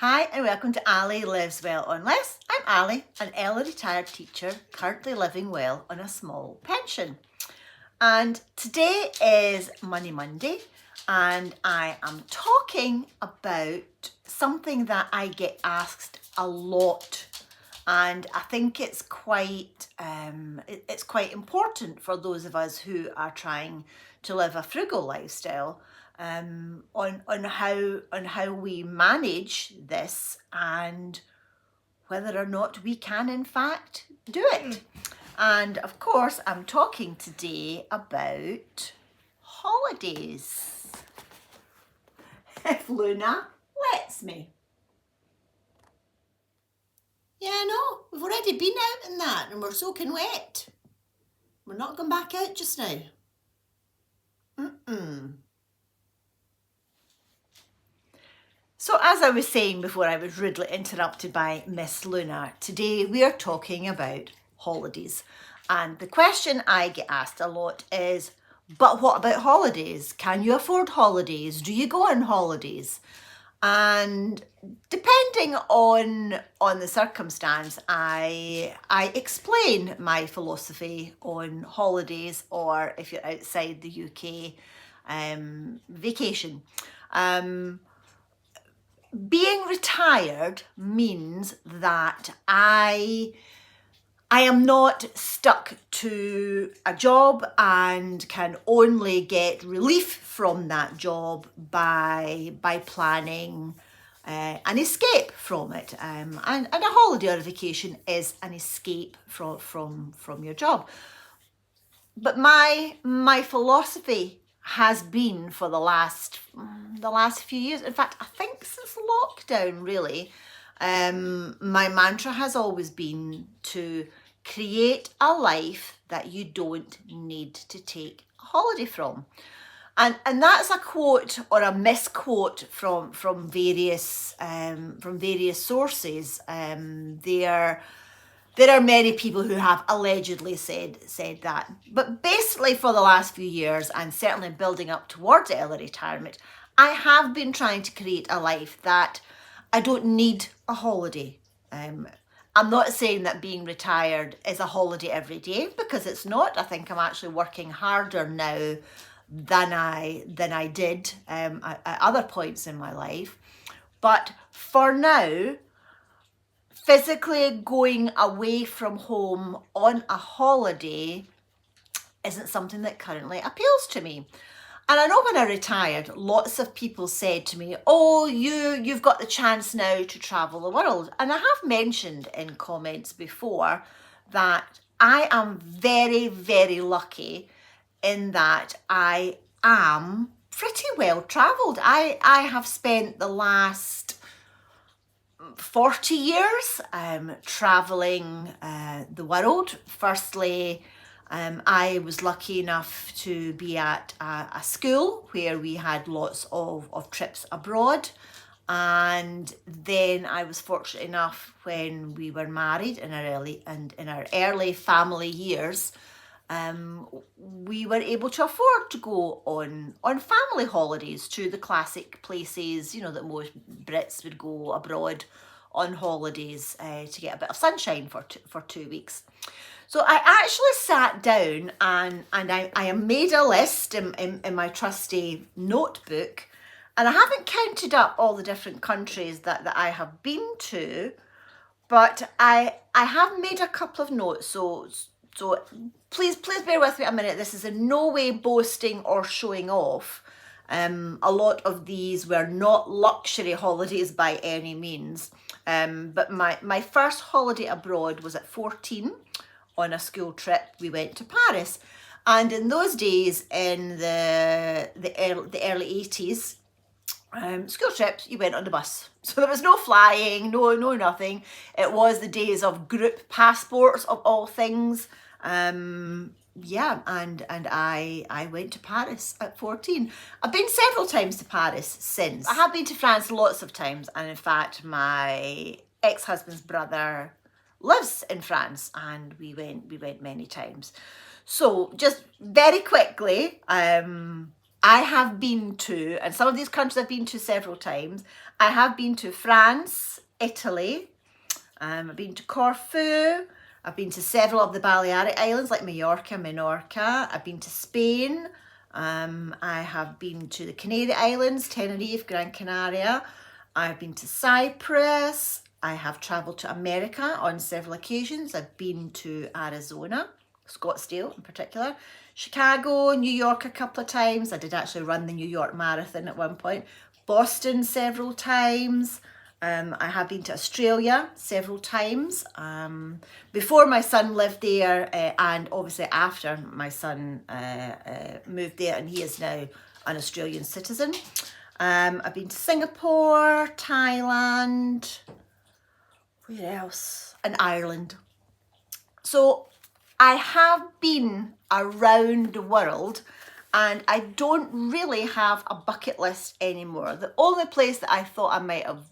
Hi and welcome to Ali Lives Well on Less. I'm Ali, an early retired teacher currently living well on a small pension. And today is Monday and I am talking about something that I get asked a lot, and I think it's quite important for those of us who are trying to live a frugal lifestyle, on how we manage this and whether or not we can in fact do it. And of course, I'm talking today about holidays. If Luna lets me. Yeah, I know. We've already been out in that and we're soaking wet. We're not going back out just now. So as I was saying before I was rudely interrupted by Miss Luna, today we are talking about holidays. And the question I get asked a lot is, but what about holidays? Can you afford holidays? Do you go on holidays? And depending on the circumstance, I explain my philosophy on holidays, or if you're outside the UK, vacation. Being retired means that I am not stuck to a job and can only get relief from that job by planning an escape from it. And a holiday or a vacation is an escape from your job. But my philosophy has been for the last few years, in fact I think since lockdown really, my mantra has always been to create a life that you don't need to take a holiday from. And that's a quote or a misquote from various sources. There are many people who have allegedly said that. But basically for the last few years, and certainly building up towards early retirement, I have been trying to create a life that I don't need a holiday. I'm not saying that being retired is a holiday every day, because it's not. I think I'm actually working harder now than I did at other points in my life. But for now, physically going away from home on a holiday isn't something that currently appeals to me. And I know when I retired, lots of people said to me, oh, you've got the chance now to travel the world. And I have mentioned in comments before that I am very, very lucky in that I am pretty well travelled. I have spent the last 40 years traveling the world. Firstly, I was lucky enough to be at a school where we had lots of trips abroad. And then I was fortunate enough, when we were married in our early family years, we were able to afford to go on family holidays to the classic places, that most Brits would go abroad on holidays to get a bit of sunshine for 2 weeks. So I actually sat down and I made a list in my trusty notebook, and I haven't counted up all the different countries that I have been to, but I have made a couple of notes. So please bear with me a minute. This is in no way boasting or showing off. A lot of these were not luxury holidays by any means. But my first holiday abroad was at 14 on a school trip. We went to Paris. And in those days, in the early 80s, school trips, you went on the bus. So there was no flying, no nothing. It was the days of group passports of all things. Yeah, and I went to Paris at 14. I've been several times to Paris since. I have been to France lots of times, and in fact my ex-husband's brother lives in France, and we went many times. So just very quickly, I have been to, and some of these countries I've been to several times. I have been to France, Italy. I've been to Corfu. I've been to several of the Balearic Islands like Menorca. I've been to Spain. I have been to the Canary Islands, Tenerife, Gran Canaria. I've been to Cyprus. I have travelled to America on several occasions. I've been to Arizona, Scottsdale in particular, Chicago, New York a couple of times. I did actually run the New York Marathon at one point. Boston several times. I have been to Australia several times. Before my son lived there, and obviously after my son moved there, and he is now an Australian citizen. I've been to Singapore, Thailand, where else? And Ireland. So I have been around the world, and I don't really have a bucket list anymore. The only place that I thought I might have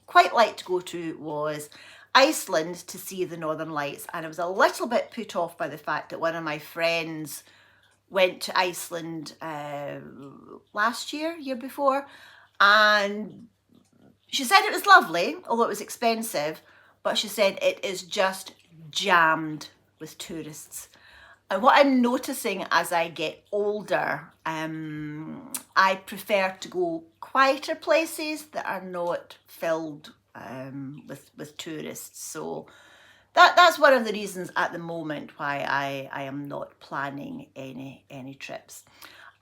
quite liked to go to was Iceland to see the Northern Lights, and I was a little bit put off by the fact that one of my friends went to Iceland last year before, and she said it was lovely, although it was expensive, but she said it is just jammed with tourists. And what I'm noticing as I get older, I prefer to go quieter places that are not filled with tourists. So that's one of the reasons at the moment why I am not planning any trips.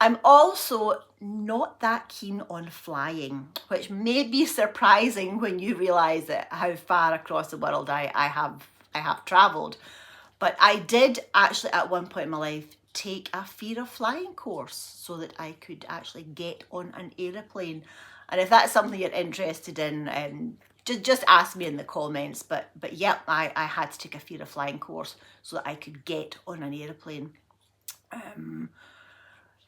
I'm also not that keen on flying, which may be surprising when you realise that how far across the world I have travelled. But I did actually at one point in my life take a fear of flying course so that I could actually get on an aeroplane. And if that's something you're interested in, just ask me in the comments. But yep, I had to take a fear of flying course so that I could get on an aeroplane.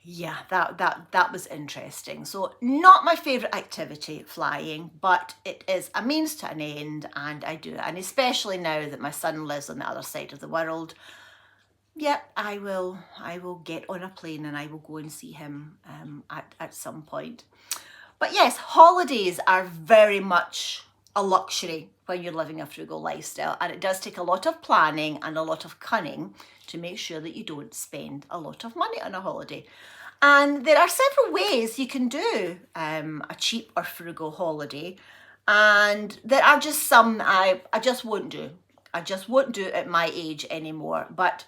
Yeah, that was interesting. So not my favourite activity, flying, but it is a means to an end, and I do it. And especially now that my son lives on the other side of the world, yeah, I will get on a plane and I will go and see him at some point. But yes, holidays are very much a luxury when you're living a frugal lifestyle, and it does take a lot of planning and a lot of cunning to make sure that you don't spend a lot of money on a holiday. And there are several ways you can do a cheap or frugal holiday, and there are just some I just won't do. I just won't do at my age anymore. But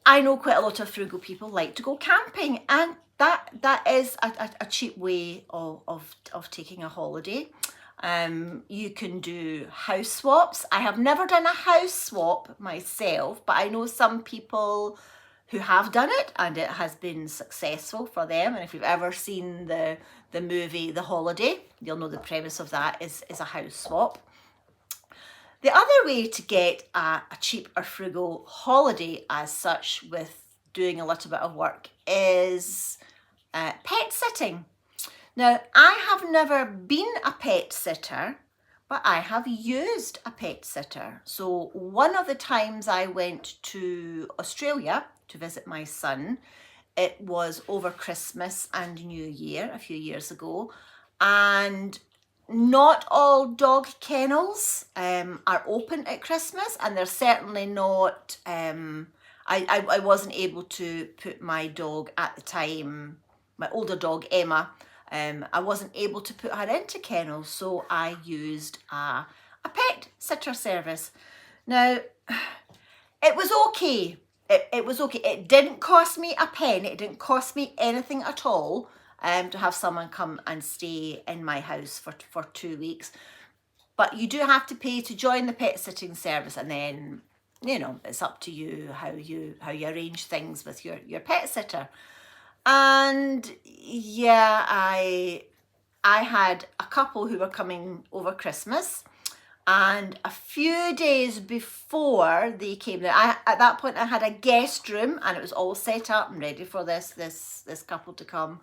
I know quite a lot of frugal people like to go camping, and that is a cheap way of taking a holiday. You can do house swaps. I have never done a house swap myself, but I know some people who have done it and it has been successful for them. And if you've ever seen the movie The Holiday, you'll know the premise of that is a house swap. The other way to get a cheap or frugal holiday as such with doing a little bit of work is pet sitting. Now, I have never been a pet sitter, but I have used a pet sitter. So one of the times I went to Australia to visit my son, it was over Christmas and New Year a few years ago, and not all dog kennels are open at Christmas, and they're certainly not, I wasn't able to put my dog at the time, my older dog Emma, I wasn't able to put her into kennels, so I used a pet sitter service. Now, it was okay. It was okay. It didn't cost me a penny. It didn't cost me anything at all to have someone come and stay in my house for 2 weeks. But you do have to pay to join the pet sitting service, and then, you know, it's up to you how you arrange things with your pet sitter. And yeah, I had a couple who were coming over Christmas, and a few days before they came there, at that point I had a guest room and it was all set up and ready for this couple to come.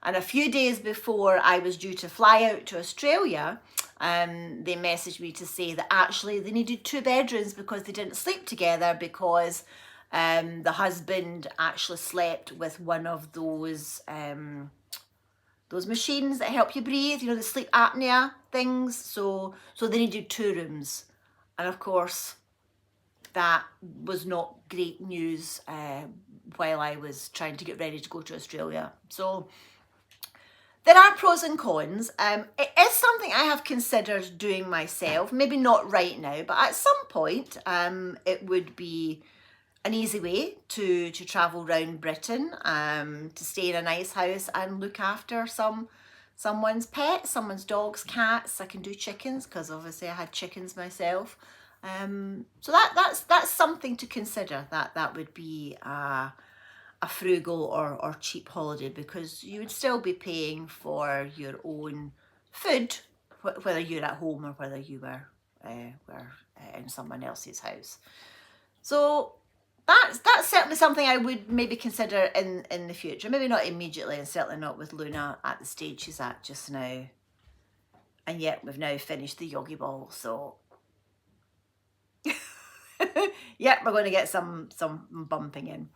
And a few days before I was due to fly out to Australia, they messaged me to say that actually they needed 2 bedrooms because they didn't sleep together, because The husband actually slept with one of those machines that help you breathe, you know, the sleep apnea things. So they needed 2 rooms. And of course, that was not great news while I was trying to get ready to go to Australia. So there are pros and cons. It is something I have considered doing myself, maybe not right now, but at some point it would be an easy way to travel around Britain, to stay in a nice house and look after someone's pets, someone's dogs, cats. I can do chickens because obviously I had chickens myself. So that's something to consider. That would be a frugal or cheap holiday, because you would still be paying for your own food, whether you're at home or whether you were in someone else's house. So that's certainly something I would maybe consider in the future. Maybe not immediately, and certainly not with Luna at the stage she's at just now. And yet we've now finished the yogi ball, so yep, we're going to get some bumping in.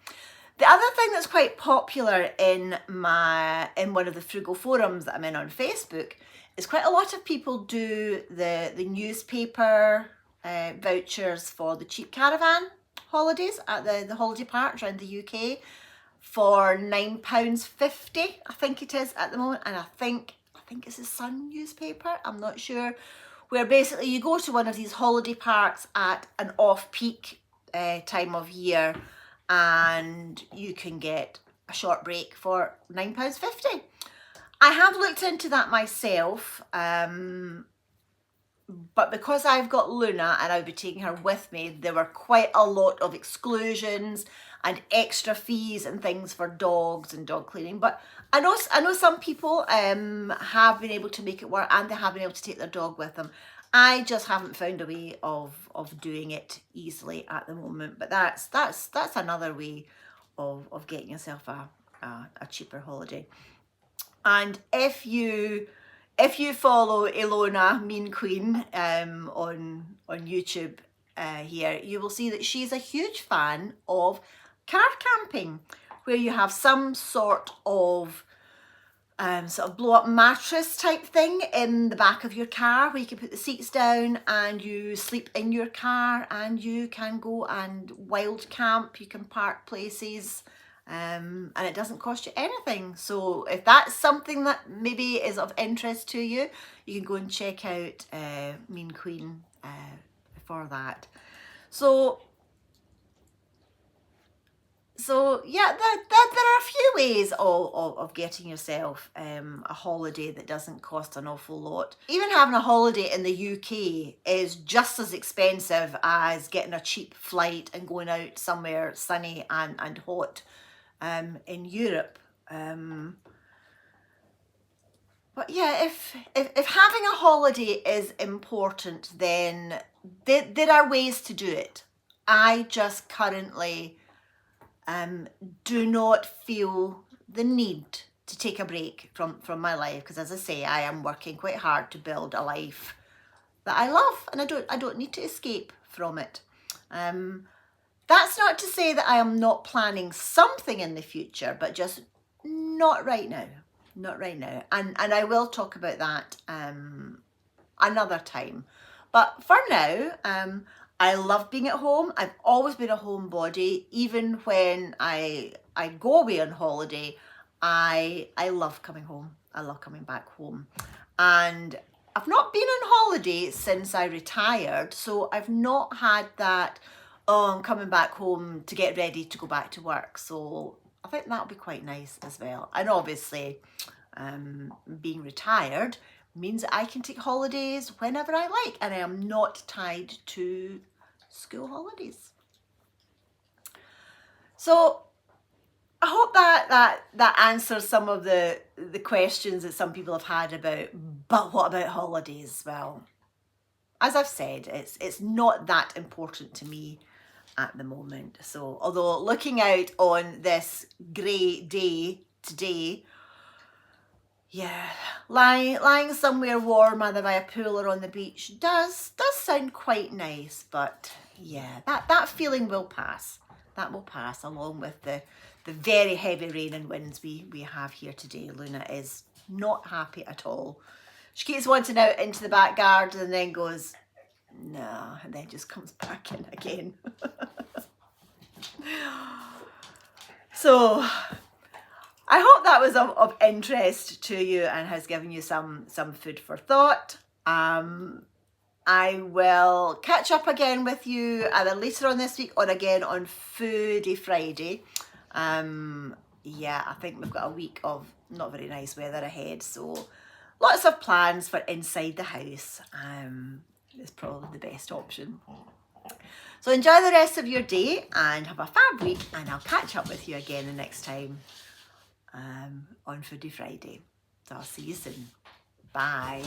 The other thing that's quite popular in one of the frugal forums that I'm in on Facebook is quite a lot of people do the newspaper vouchers for the cheap caravan holidays at the holiday parks around the UK for £9.50, I think it is at the moment, and I think it's the Sun newspaper, I'm not sure, where basically you go to one of these holiday parks at an off-peak time of year and you can get a short break for £9.50. I have looked into that myself, but because I've got Luna and I'll be taking her with me, there were quite a lot of exclusions and extra fees and things for dogs and dog cleaning. But I know some people have been able to make it work, and they have been able to take their dog with them. I just haven't found a way of doing it easily at the moment. But that's another way of getting yourself a cheaper holiday. And if you follow Ilona Mean Queen on YouTube here, you will see that she's a huge fan of car camping, where you have some sort of blow up mattress type thing in the back of your car, where you can put the seats down and you sleep in your car, and you can go and wild camp. You can park places. And it doesn't cost you anything. So if that's something that maybe is of interest to you, you can go and check out Mean Queen for that. So yeah, there are a few ways of getting yourself a holiday that doesn't cost an awful lot. Even having a holiday in the UK is just as expensive as getting a cheap flight and going out somewhere sunny and hot in Europe. But yeah, if having a holiday is important, then there are ways to do it. I just currently do not feel the need to take a break from my life, because as I say, I am working quite hard to build a life that I love, and I don't need to escape from it. That's not to say that I am not planning something in the future, but just not right now. Not right now. And I will talk about that another time. But for now, I love being at home. I've always been a homebody. Even when I go away on holiday, I love coming home. I love coming back home. And I've not been on holiday since I retired, so I've not had that, oh, I'm coming back home to get ready to go back to work. So I think that'll be quite nice as well. And obviously, being retired means that I can take holidays whenever I like, and I am not tied to school holidays. So I hope that answers some of the questions that some people have had about, but what about holidays? Well, as I've said, it's not that important to me at the moment. So although looking out on this grey day today, yeah, lying somewhere warm, either by a pool or on the beach, does sound quite nice. But yeah, that feeling will pass. That will pass, along with the very heavy rain and winds we have here today. Luna is not happy at all. She keeps wanting out into the back garden and then goes, no, and then just comes back in again. So I hope that was of interest to you and has given you some food for thought. I will catch up again with you either later on this week or again on Foodie Friday. Yeah, I think we've got a week of not very nice weather ahead, so lots of plans for inside the house. Is probably the best option. So enjoy the rest of your day and have a fab week, and I'll catch up with you again the next time on Foodie Friday. So I'll see you soon. Bye.